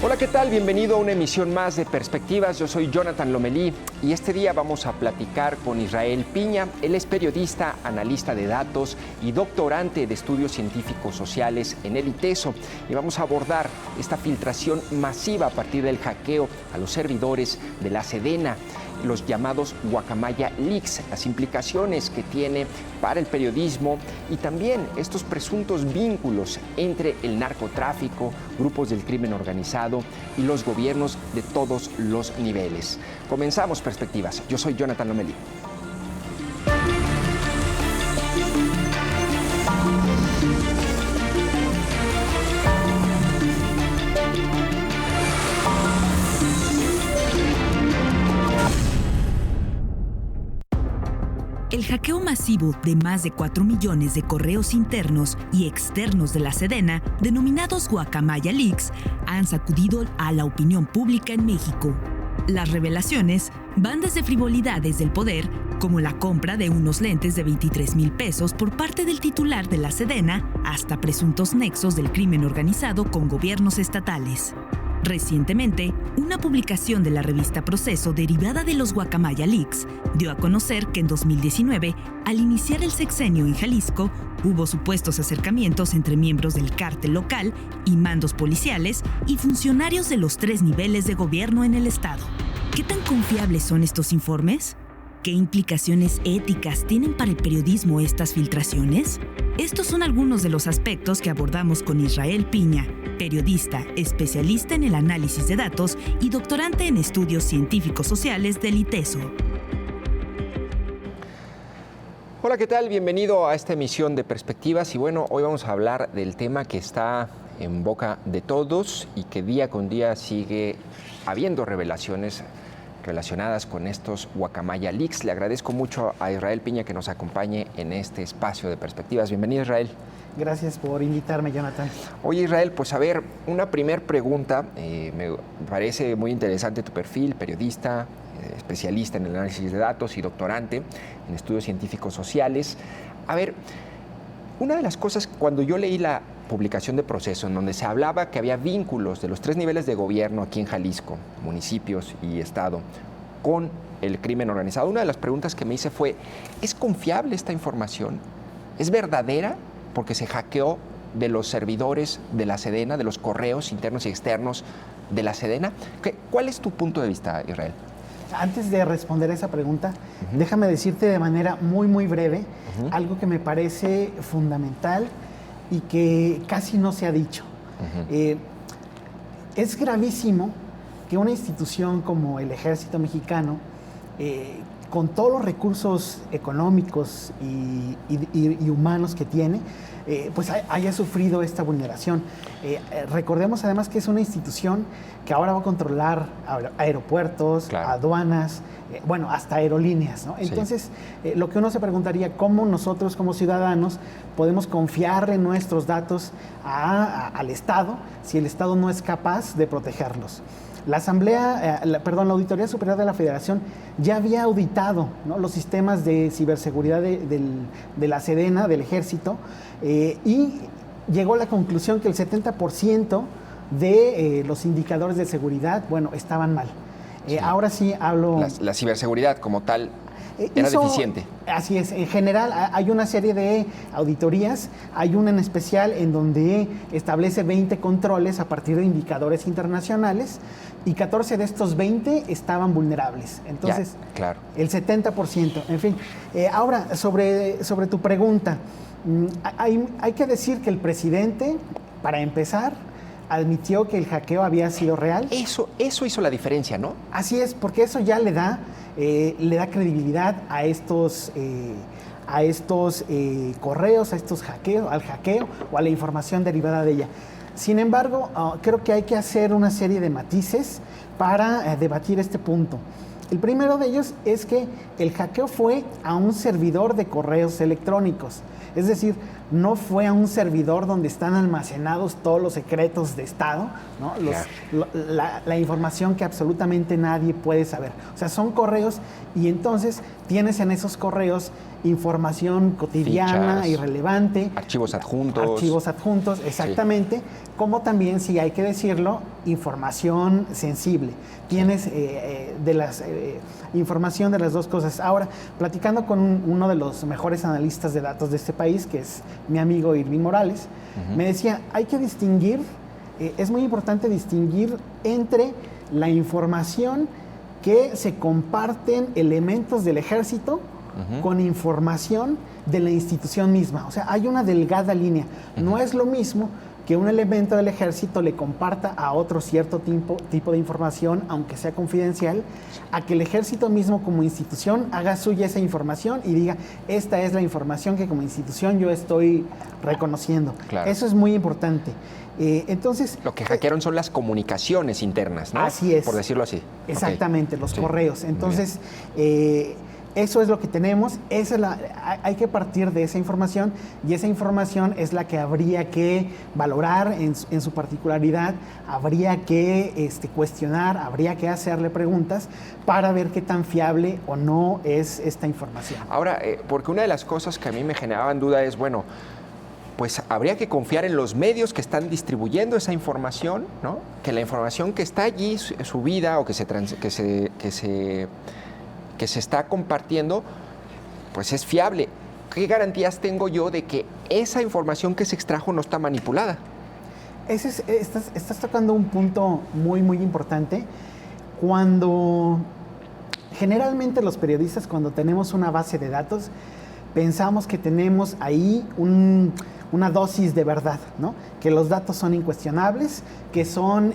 Hola, ¿qué tal? Bienvenido a una emisión más de Perspectivas. Yo soy Jonathan Lomelí y este día vamos a platicar con Israel Piña. Él es periodista, analista de datos y doctorante de estudios científicos sociales en el ITESO. Y vamos a abordar esta filtración masiva a partir del hackeo a los servidores de la Sedena, los llamados Guacamaya Leaks, las implicaciones que tiene para el periodismo y también estos presuntos vínculos entre el narcotráfico, grupos del crimen organizado y los gobiernos de todos los niveles. Comenzamos Perspectivas. Yo soy Jonathan Lomelí. El hackeo masivo de más de 4 millones de correos internos y externos de la Sedena, denominados Guacamaya Leaks, han sacudido a la opinión pública en México. Las revelaciones van desde frivolidades del poder, como la compra de unos lentes de 23,000 pesos por parte del titular de la Sedena, hasta presuntos nexos del crimen organizado con gobiernos estatales. Recientemente, una publicación de la revista Proceso derivada de los Guacamaya Leaks dio a conocer que en 2019, al iniciar el sexenio en Jalisco, hubo supuestos acercamientos entre miembros del cártel local y mandos policiales y funcionarios de los 3 niveles de gobierno en el estado. ¿Qué tan confiables son estos informes? ¿Qué implicaciones éticas tienen para el periodismo estas filtraciones? Estos son algunos de los aspectos que abordamos con Israel Piña, periodista, especialista en el análisis de datos y doctorante en estudios científicos sociales del ITESO. Hola, ¿qué tal? Bienvenido a esta emisión de Perspectivas. Y bueno, hoy vamos a hablar del tema que está en boca de todos y que día con día sigue habiendo revelaciones relacionadas con estos Guacamaya Leaks. Le agradezco mucho a Israel Piña que nos acompañe en este espacio de Perspectivas. Bienvenido, Israel. Gracias por invitarme, Jonathan. Oye, Israel, pues a ver, una primer pregunta. Me parece muy interesante tu perfil, periodista, especialista en el análisis de datos y doctorante en estudios científicos sociales. A ver, una de las cosas, cuando yo leí la publicación de Proceso, en donde se hablaba que había vínculos de los 3 niveles de gobierno aquí en Jalisco, municipios y estado, con el crimen organizado, una de las preguntas que me hice fue, ¿es confiable esta información? ¿Es verdadera? Porque se hackeó de los servidores de la Sedena, de los correos internos y externos de la Sedena. ¿Cuál es tu punto de vista, Israel? Antes de responder esa pregunta, déjame decirte de manera muy breve algo que me parece fundamental y que casi no se ha dicho. Es gravísimo que una institución como el Ejército Mexicano, con todos los recursos económicos y humanos que tiene, pues haya sufrido esta vulneración. Recordemos además que es una institución que ahora va a controlar aeropuertos, claro, aduanas, bueno, hasta aerolíneas, ¿no? Entonces, lo que uno se preguntaría, ¿cómo nosotros como ciudadanos podemos confiarle nuestros datos al Estado si el Estado no es capaz de protegerlos? La la Auditoría Superior de la Federación ya había auditado, ¿no?, los sistemas de ciberseguridad de la Sedena, del Ejército, y llegó a la conclusión que el 70% de los indicadores de seguridad, bueno, estaban mal. Ahora sí hablo... La ciberseguridad como tal era deficiente. Así es. En general hay una serie de auditorías. Hay una en especial en donde establece 20 controles a partir de indicadores internacionales y 14 de estos 20 estaban vulnerables. Entonces, ya, claro, el 70%. En fin, ahora sobre tu pregunta, hay que decir que el presidente, para empezar, admitió que el hackeo había sido real. Eso hizo la diferencia, ¿no? Así es, porque eso ya le da credibilidad a estos correos, a estos hackeos, al hackeo o a la información derivada de ella. Sin embargo, creo que hay que hacer una serie de matices para debatir este punto. El primero de ellos es que el hackeo fue a un servidor de correos electrónicos. Es decir, no fue a un servidor donde están almacenados todos los secretos de Estado, ¿no? La información que absolutamente nadie puede saber. O sea, son correos y entonces tienes en esos correos información cotidiana, fichas, irrelevante. Archivos adjuntos. Archivos adjuntos, exactamente. Sí. Como también, si hay que decirlo, información sensible. Tienes información de las dos cosas. Ahora, platicando con uno de los mejores analistas de datos de este país, que es mi amigo Irving Morales, me decía, hay que distinguir, es muy importante distinguir entre la información que se comparten elementos del ejército con información de la institución misma. O sea, hay una delgada línea. No es lo mismo que un elemento del ejército le comparta a otro cierto tipo de información, aunque sea confidencial, a que el ejército mismo como institución haga suya esa información y diga, esta es la información que como institución yo estoy reconociendo. Claro. Eso es muy importante. Entonces, lo que hackearon son las comunicaciones internas, ¿no? Así es. Por decirlo así. Exactamente, los correos. Entonces, eso es lo que tenemos, hay que partir de esa información y esa información es la que habría que valorar en su particularidad, habría que cuestionar, habría que hacerle preguntas para ver qué tan fiable o no es esta información. Ahora, porque una de las cosas que a mí me generaban duda es, bueno, pues habría que confiar en los medios que están distribuyendo esa información, ¿no? Que la información que está allí subida o que se está compartiendo, pues es fiable. ¿Qué garantías tengo yo de que esa información que se extrajo no está manipulada? Estás tocando un punto muy, muy importante. Generalmente los periodistas, cuando tenemos una base de datos, pensamos que tenemos ahí una dosis de verdad, ¿no? Que los datos son incuestionables, que son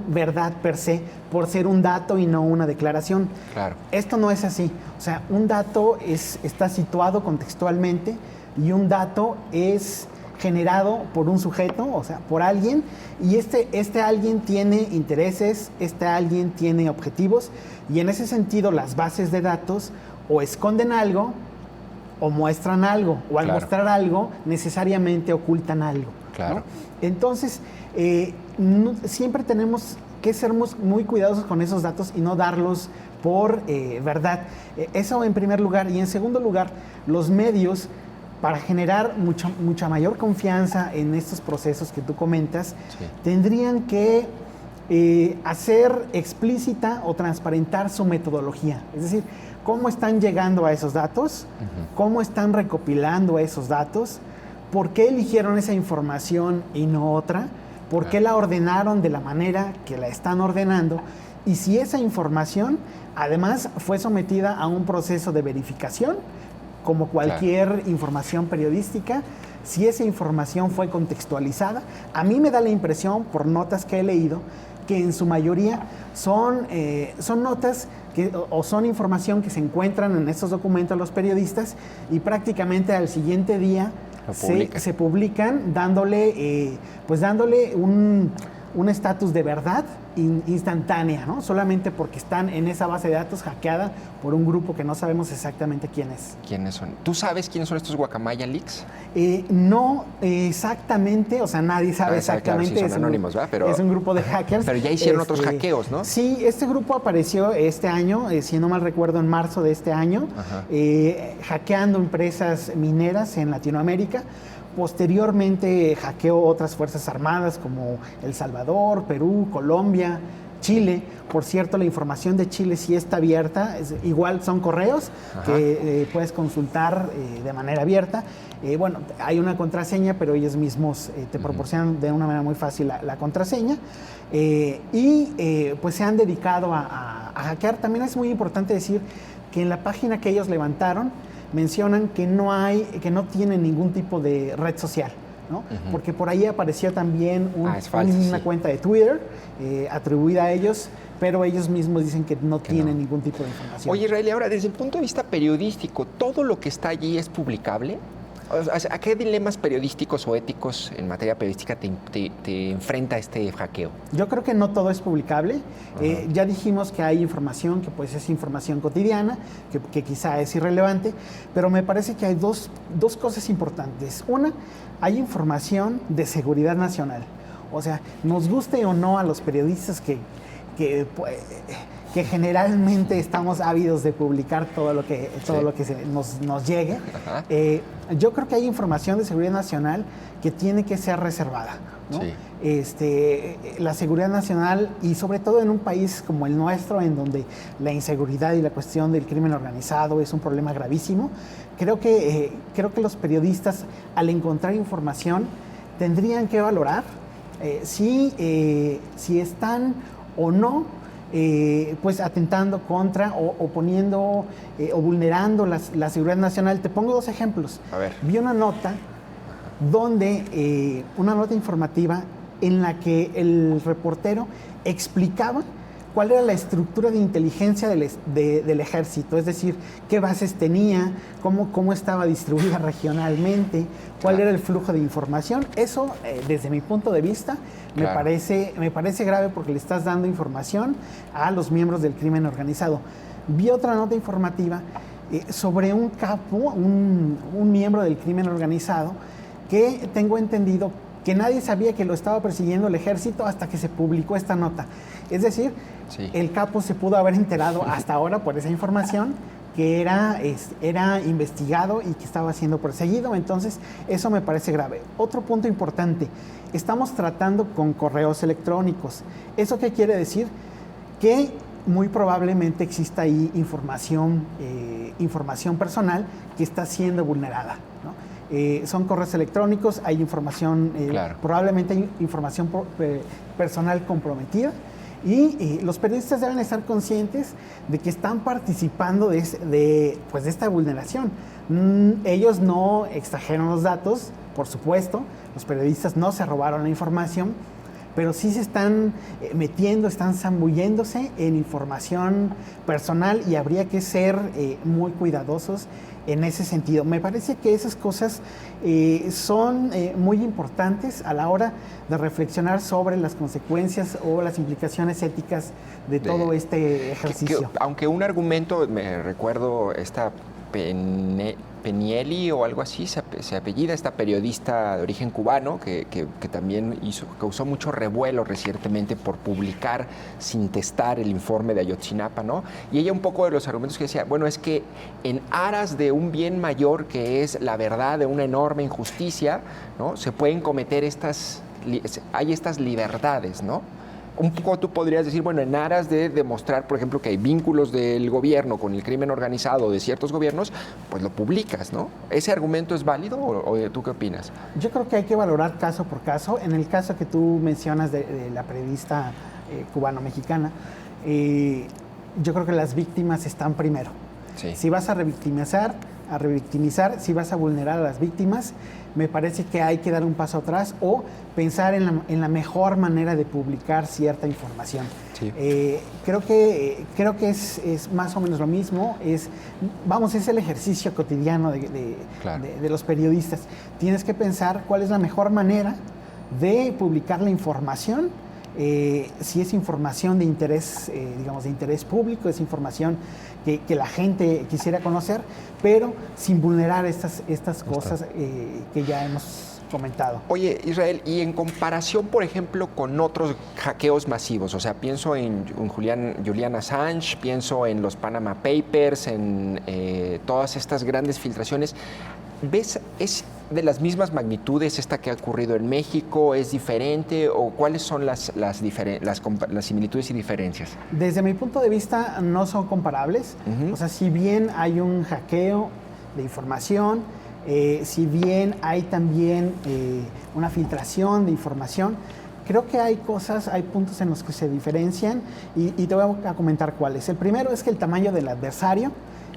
verdad per se, por ser un dato y no una declaración. Claro. Esto no es así. O sea, un dato está situado contextualmente y un dato es generado por un sujeto, o sea, por alguien, y este alguien tiene intereses, este alguien tiene objetivos, y en ese sentido las bases de datos o esconden algo o muestran algo, o al mostrar algo necesariamente ocultan algo. Claro. ¿No? Entonces, siempre tenemos que ser muy cuidadosos con esos datos y no darlos por verdad. Eso en primer lugar. Y en segundo lugar, los medios, para generar mucha mayor confianza en estos procesos que tú comentas, tendrían que hacer explícita o transparentar su metodología. Es decir, cómo están llegando a esos datos, cómo están recopilando esos datos, por qué eligieron esa información y no otra, por qué la ordenaron de la manera que la están ordenando, y si esa información además fue sometida a un proceso de verificación, como cualquier información periodística, si esa información fue contextualizada. A mí me da la impresión, por notas que he leído, que en su mayoría son notas o son información que se encuentran en estos documentos los periodistas y prácticamente al siguiente día se publican dándole un estatus de verdad instantánea, ¿no? Solamente porque están en esa base de datos hackeada por un grupo que no sabemos exactamente quién es. ¿Quiénes son? ¿Tú sabes quiénes son estos Guacamaya Leaks? No exactamente, o sea, nadie sabe exactamente. Claro, sí, son anónimos, ¿verdad? Pero, es un grupo de hackers. Pero ya hicieron otros hackeos, ¿no? Sí, este grupo apareció este año, si no mal recuerdo, en marzo de este año, hackeando empresas mineras en Latinoamérica. Posteriormente hackeó otras fuerzas armadas como El Salvador, Perú, Colombia, Chile. Por cierto, la información de Chile sí está abierta. Igual son correos que puedes consultar de manera abierta. Bueno, hay una contraseña, pero ellos mismos te proporcionan de una manera muy fácil la contraseña. Pues se han dedicado a hackear. También es muy importante decir que en la página que ellos levantaron mencionan que no tienen ningún tipo de red social, ¿no? Porque por ahí apareció también una cuenta de Twitter atribuida a ellos, pero ellos mismos dicen que no tienen ningún tipo de información. Oye, Israel, ahora desde el punto de vista periodístico, ¿todo lo que está allí es publicable? O sea, ¿a qué dilemas periodísticos o éticos en materia periodística te enfrenta este hackeo? Yo creo que no todo es publicable. Ya dijimos que hay información que pues es información cotidiana, que quizá es irrelevante, pero me parece que hay dos cosas importantes. Una, hay información de seguridad nacional. O sea, nos guste o no a los periodistas que generalmente estamos ávidos de publicar todo lo que nos llegue. Yo creo que hay información de seguridad nacional que tiene que ser reservada, ¿no? Sí. La seguridad nacional, y sobre todo en un país como el nuestro, en donde la inseguridad y la cuestión del crimen organizado es un problema gravísimo, creo que los periodistas, al encontrar información, tendrían que valorar si están o no pues atentando contra o poniendo o vulnerando la seguridad nacional. Te pongo dos ejemplos. A ver. Vi una nota una nota informativa en la que el reportero explicaba cuál era la estructura de inteligencia del ejército, es decir, qué bases tenía, cómo estaba distribuida regionalmente, cuál era el flujo de información. Eso, desde mi punto de vista, me parece grave, porque le estás dando información a los miembros del crimen organizado. Vi otra nota informativa sobre un capo, un miembro del crimen organizado, que tengo entendido que nadie sabía que lo estaba persiguiendo el ejército hasta que se publicó esta nota. Es decir, sí, el capo se pudo haber enterado hasta ahora por esa información que era investigado y que estaba siendo perseguido. Entonces, eso me parece grave. Otro punto importante, estamos tratando con correos electrónicos. ¿Eso qué quiere decir? Que muy probablemente exista ahí información personal que está siendo vulnerada, ¿no? Son correos electrónicos, hay información, probablemente hay información personal comprometida, y los periodistas deben estar conscientes de que están participando de esta vulneración. Ellos no extrajeron los datos, por supuesto, los periodistas no se robaron la información, pero sí se están metiendo, están zambulléndose en información personal, y habría que ser muy cuidadosos en ese sentido. Me parece que esas cosas son muy importantes a la hora de reflexionar sobre las consecuencias o las implicaciones éticas de todo este ejercicio. Aunque un argumento, me recuerdo esta Penieli o algo así, se apellida, esta periodista de origen cubano que también causó mucho revuelo recientemente por publicar sin testar el informe de Ayotzinapa, ¿no? Y ella, un poco de los argumentos que decía, bueno, es que en aras de un bien mayor, que es la verdad de una enorme injusticia, ¿no?, se pueden cometer hay estas libertades, ¿no? Un poco tú podrías decir, bueno, en aras de demostrar, por ejemplo, que hay vínculos del gobierno con el crimen organizado de ciertos gobiernos, pues lo publicas, ¿no? ¿Ese argumento es válido o tú qué opinas? Yo creo que hay que valorar caso por caso. En el caso que tú mencionas de la periodista cubano-mexicana, yo creo que las víctimas están primero. Sí. Si vas a revictimizar, si vas a vulnerar a las víctimas, me parece que hay que dar un paso atrás o pensar en la mejor manera de publicar cierta información. Sí. Creo que es más o menos lo mismo. Es el ejercicio cotidiano de los periodistas. Tienes que pensar cuál es la mejor manera de publicar la información. Si es información de interés, de interés público, es información que la gente quisiera conocer, pero sin vulnerar estas cosas que ya hemos comentado. Oye, Israel, y en comparación, por ejemplo, con otros hackeos masivos, o sea, pienso en Julian Assange, pienso en los Panama Papers, en todas estas grandes filtraciones, ¿ves, es de las mismas magnitudes esta que ha ocurrido en México? ¿Es diferente? ¿O cuáles son las similitudes y diferencias? Desde mi punto de vista, no son comparables. O sea, si bien hay un hackeo de información, si bien hay también una filtración de información, creo que hay puntos en los que se diferencian, y te voy a comentar cuáles. El primero es que el tamaño del adversario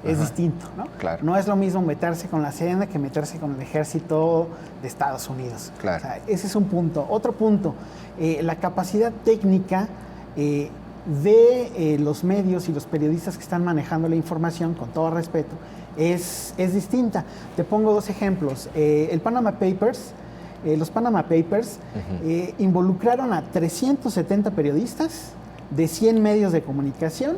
es distinto, ¿no? Claro. No es lo mismo meterse con la Sedena que meterse con el ejército de Estados Unidos. Claro. O sea, ese es un punto. Otro punto, la capacidad técnica de los medios y los periodistas que están manejando la información, con todo respeto, es distinta. Te pongo 2 ejemplos. El Panama Papers, los Panama Papers involucraron a 370 periodistas de 100 medios de comunicación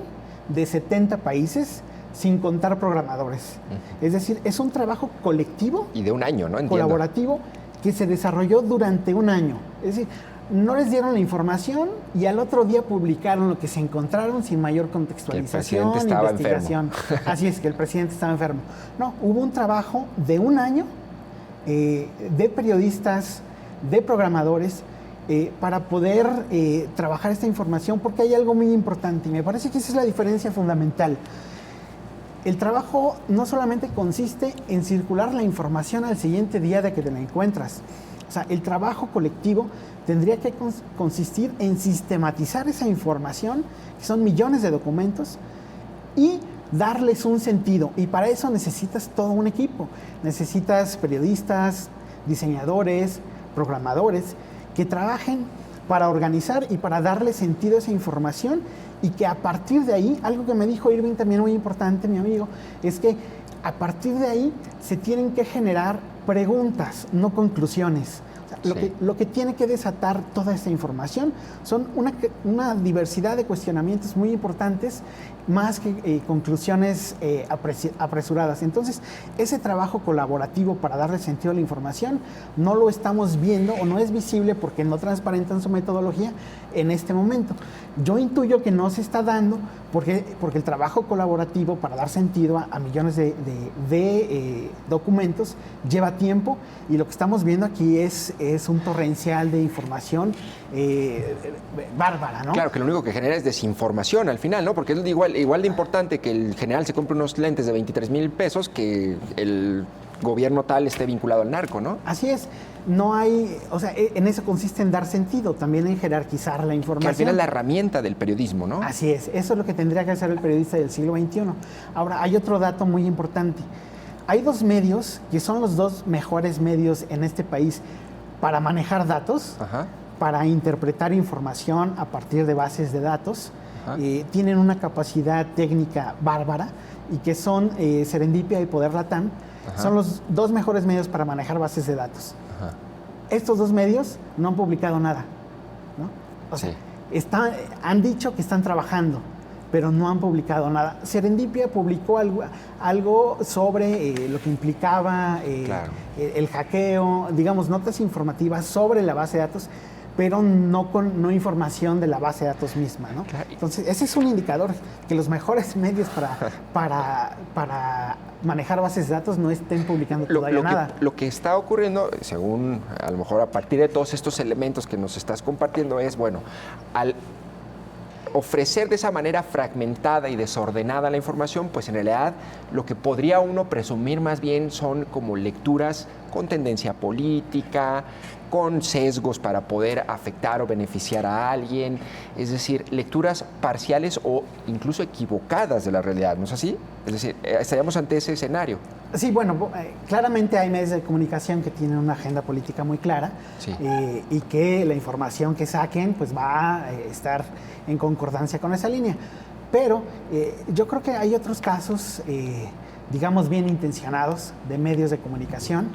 de 70 países, sin contar programadores. Es decir, es un trabajo colectivo. Y de un año, ¿no? Entiendo. Colaborativo, que se desarrolló durante un año. Es decir, no les dieron la información y al otro día publicaron lo que se encontraron sin mayor contextualización, investigación. Así es, que el presidente estaba enfermo. No, hubo un trabajo de un año de periodistas, de programadores, para poder trabajar esta información, porque hay algo muy importante y me parece que esa es la diferencia fundamental. El trabajo no solamente consiste en circular la información al siguiente día de que te la encuentras. O sea, el trabajo colectivo tendría que consistir en sistematizar esa información, que son millones de documentos, y darles un sentido. Y para eso necesitas todo un equipo. Necesitas periodistas, diseñadores, programadores, que trabajen para organizar y para darle sentido a esa información, y que a partir de ahí, algo que me dijo Irving también muy importante, mi amigo, es que a partir de ahí se tienen que generar preguntas, no conclusiones. O sea, lo que tiene que desatar toda esta información son una diversidad de cuestionamientos muy importantes, más que conclusiones apresuradas. Entonces, ese trabajo colaborativo para darle sentido a la información no lo estamos viendo, o no es visible porque no transparentan su metodología en este momento. Yo intuyo que no se está dando porque el trabajo colaborativo para dar sentido a millones de documentos lleva tiempo, y lo que estamos viendo aquí es un torrencial de información bárbara, ¿no? Claro, que lo único que genera es desinformación al final, ¿no? Porque es igual de importante que el general se compre unos lentes de 23,000 pesos que el gobierno tal esté vinculado al narco, ¿no? Así es. No hay, o sea, en eso consiste en dar sentido, también en jerarquizar la información. Que al final es la herramienta del periodismo, ¿no? Así es, eso es lo que tendría que hacer el periodista del siglo XXI. Ahora, hay otro dato muy importante. Hay 2 medios que son los 2 mejores medios en este país para manejar datos, para interpretar información a partir de bases de datos. Tienen una capacidad técnica bárbara, y que son Serendipia y Poder Latam. Son los 2 mejores medios para manejar bases de datos. Estos 2 medios no han publicado nada, ¿no? O sea, han dicho que están trabajando, pero no han publicado nada. Serendipia publicó algo sobre lo que implicaba el hackeo, digamos, notas informativas sobre la base de datos, pero no información de la base de datos misma, ¿no? Claro. Entonces, ese es un indicador, que los mejores medios para manejar bases de datos no estén publicando todavía nada. Lo que está ocurriendo, según a lo mejor a partir de todos estos elementos que nos estás compartiendo, es, bueno, al ofrecer de esa manera fragmentada y desordenada la información, pues en realidad lo que podría uno presumir más bien son como lecturas con tendencia política, con sesgos para poder afectar o beneficiar a alguien, es decir, lecturas parciales o incluso equivocadas de la realidad, ¿no es así? Es decir, estaríamos ante ese escenario. Sí, bueno, claramente hay medios de comunicación que tienen una agenda política muy clara, y que la información que saquen pues va a estar en concordancia con esa línea. Pero yo creo que hay otros casos, digamos, bien intencionados de medios de comunicación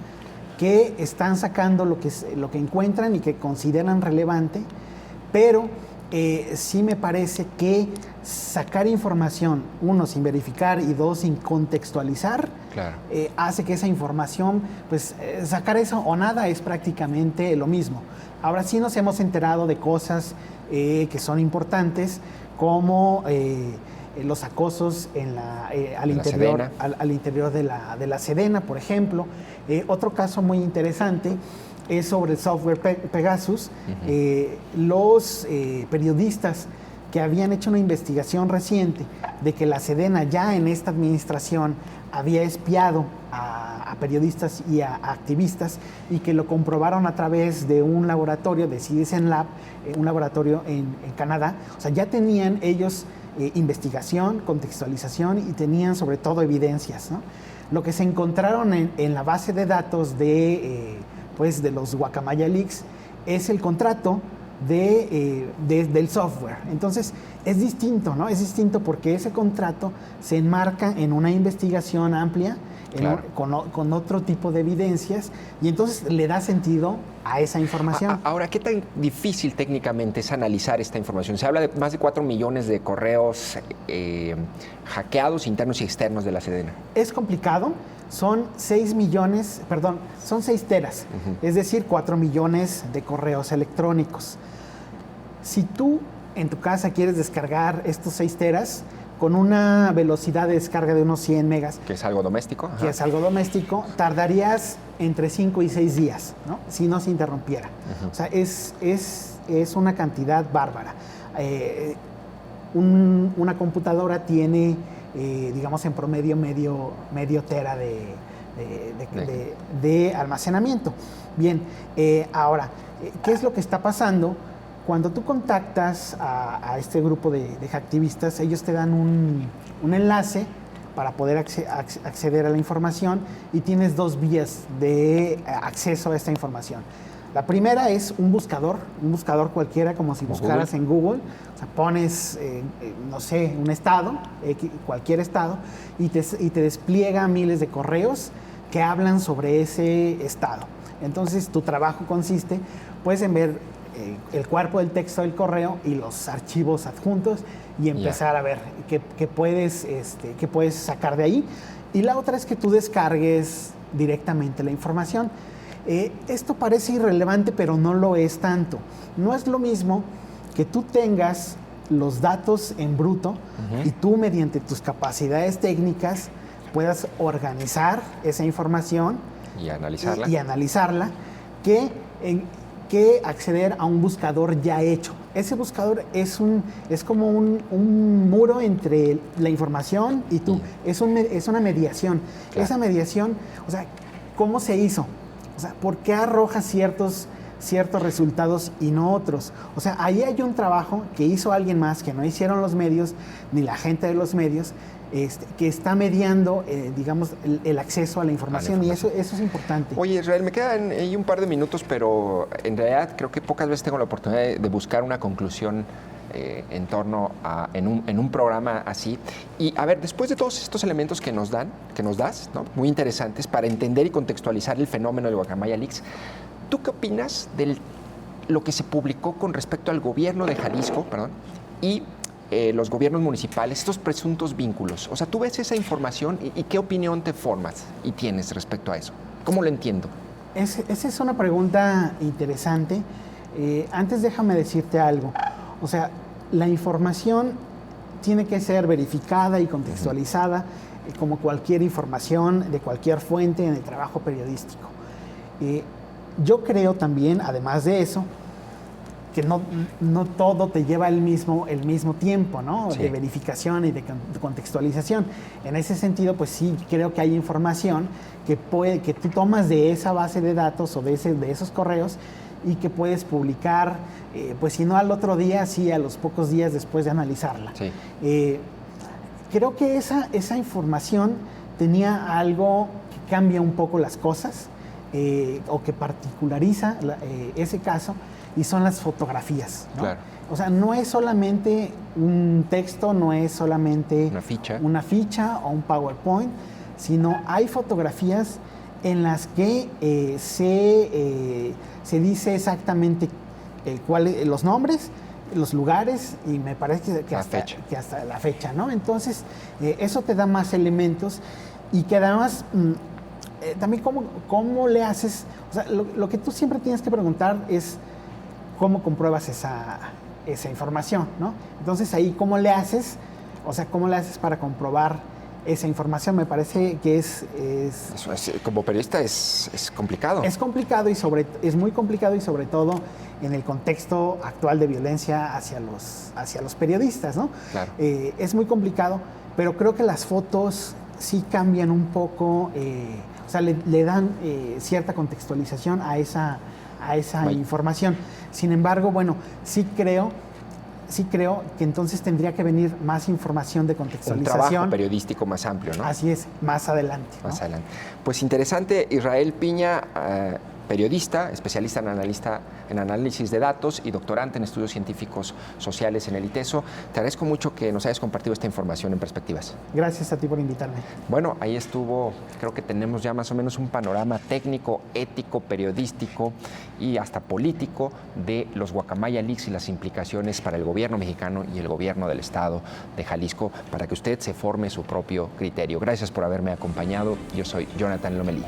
que están sacando lo que encuentran y que consideran relevante, pero sí me parece que sacar información, 1, sin verificar, y 2, sin contextualizar, hace que esa información, pues sacar eso o nada es prácticamente lo mismo. Ahora sí nos hemos enterado de cosas que son importantes, como los acosos al interior de la Sedena, por ejemplo. Otro caso muy interesante es sobre el software Pegasus. Los periodistas que habían hecho una investigación reciente de que la Sedena ya en esta administración había espiado a periodistas y a activistas, y que lo comprobaron a través de un laboratorio de Citizen Lab, un laboratorio en Canadá. O sea, ya tenían ellos investigación, contextualización, y tenían sobre todo evidencias, ¿no? Lo que se encontraron en la base de datos de los Guacamaya Leaks es el contrato del software. Entonces, es distinto, ¿no? Es distinto porque ese contrato se enmarca en una investigación amplia, claro, con otro tipo de evidencias, y entonces le da sentido a esa información. Ahora, ¿qué tan difícil técnicamente es analizar esta información? Se habla de más de 4 millones de correos hackeados internos y externos de la Sedena. Es complicado. Son 6 teras, es decir, 4 millones de correos electrónicos. Si tú en tu casa quieres descargar estos 6 teras con una velocidad de descarga de unos 100 megas, que es algo doméstico, que es algo doméstico, tardarías entre 5 y 6 días, ¿no? Si no se interrumpiera. O sea, es una cantidad bárbara. Una computadora tiene, digamos, en promedio medio tera de almacenamiento. Bien, ahora, ¿qué es lo que está pasando? Cuando tú contactas a este grupo de hacktivistas, ellos te dan un enlace para poder acceder a la información, y tienes 2 vías de acceso a esta información. La primera es un buscador cualquiera, como si buscaras en Google. O sea, pones, no sé, un estado, cualquier estado, y te despliega miles de correos que hablan sobre ese estado. Entonces, tu trabajo consiste, pues, en ver el cuerpo del texto del correo y los archivos adjuntos, y empezar a ver qué puedes sacar de ahí. Y la otra es que tú descargues directamente la información. Esto parece irrelevante, pero no lo es tanto. No es lo mismo que tú tengas los datos en bruto y tú, mediante tus capacidades técnicas, puedas organizar esa información y analizarla, que acceder a un buscador ya hecho. Ese buscador es como un muro entre la información y tú. Es una mediación. Claro. Esa mediación, o sea, ¿cómo se hizo? O sea, ¿por qué arroja ciertos resultados y no otros? O sea, ahí hay un trabajo que hizo alguien más, que no hicieron los medios, ni la gente de los medios, que está mediando, digamos, el acceso a la información, y eso es importante. Oye, Israel, me quedan ahí un par de minutos, pero en realidad creo que pocas veces tengo la oportunidad de buscar una conclusión en torno a en un programa así. Y a ver, después de todos estos elementos que nos das, ¿no?, muy interesantes para entender y contextualizar el fenómeno de Guacamaya Leaks, ¿tú qué opinas de lo que se publicó con respecto al gobierno de Jalisco, y los gobiernos municipales, estos presuntos vínculos? O sea, ¿tú ves esa información y qué opinión te formas y tienes respecto a eso? ¿Cómo lo entiendo? Esa es una pregunta interesante. Antes déjame decirte algo. O sea, la información tiene que ser verificada y contextualizada, como cualquier información de cualquier fuente en el trabajo periodístico. Yo creo también, además de eso, que no todo te lleva el mismo tiempo, ¿no? Sí. De verificación y de contextualización. En ese sentido, pues sí, creo que hay información que tú tomas de esa base de datos o de esos correos, y que puedes publicar, pues si no al otro día, sí a los pocos días después de analizarla. Sí. Creo que esa información tenía algo que cambia un poco las cosas, o que particulariza ese caso, y son las fotografías, ¿no? Claro. O sea, no es solamente un texto, no es solamente una ficha o un PowerPoint, sino hay fotografías en las que se dice exactamente los nombres, los lugares, y me parece que hasta la fecha, ¿no? Entonces, eso te da más elementos, y que además también cómo le haces. O sea, lo que tú siempre tienes que preguntar es cómo compruebas esa información, ¿no? Entonces, ahí, ¿cómo le haces? O sea, ¿cómo le haces para comprobar esa información? Me parece que es como periodista es complicado. Es complicado, es muy complicado, y sobre todo en el contexto actual de violencia hacia los periodistas, ¿no? Claro. Es muy complicado, pero creo que las fotos sí cambian un poco, o sea, le dan cierta contextualización a esa información. Sin embargo, bueno, sí creo que entonces tendría que venir más información de contextualización. Un trabajo periodístico más amplio, ¿no? Así es, más adelante. Más adelante. Pues interesante, Israel Piña. periodista, especialista en análisis de datos y doctorante en estudios científicos sociales en el ITESO. Te agradezco mucho que nos hayas compartido esta información en Perspectivas. Gracias a ti por invitarme. Bueno, ahí estuvo, creo que tenemos ya más o menos un panorama técnico, ético, periodístico y hasta político de los Guacamaya Leaks y las implicaciones para el gobierno mexicano y el gobierno del estado de Jalisco, para que usted se forme su propio criterio. Gracias por haberme acompañado. Yo soy Jonathan Lomelí.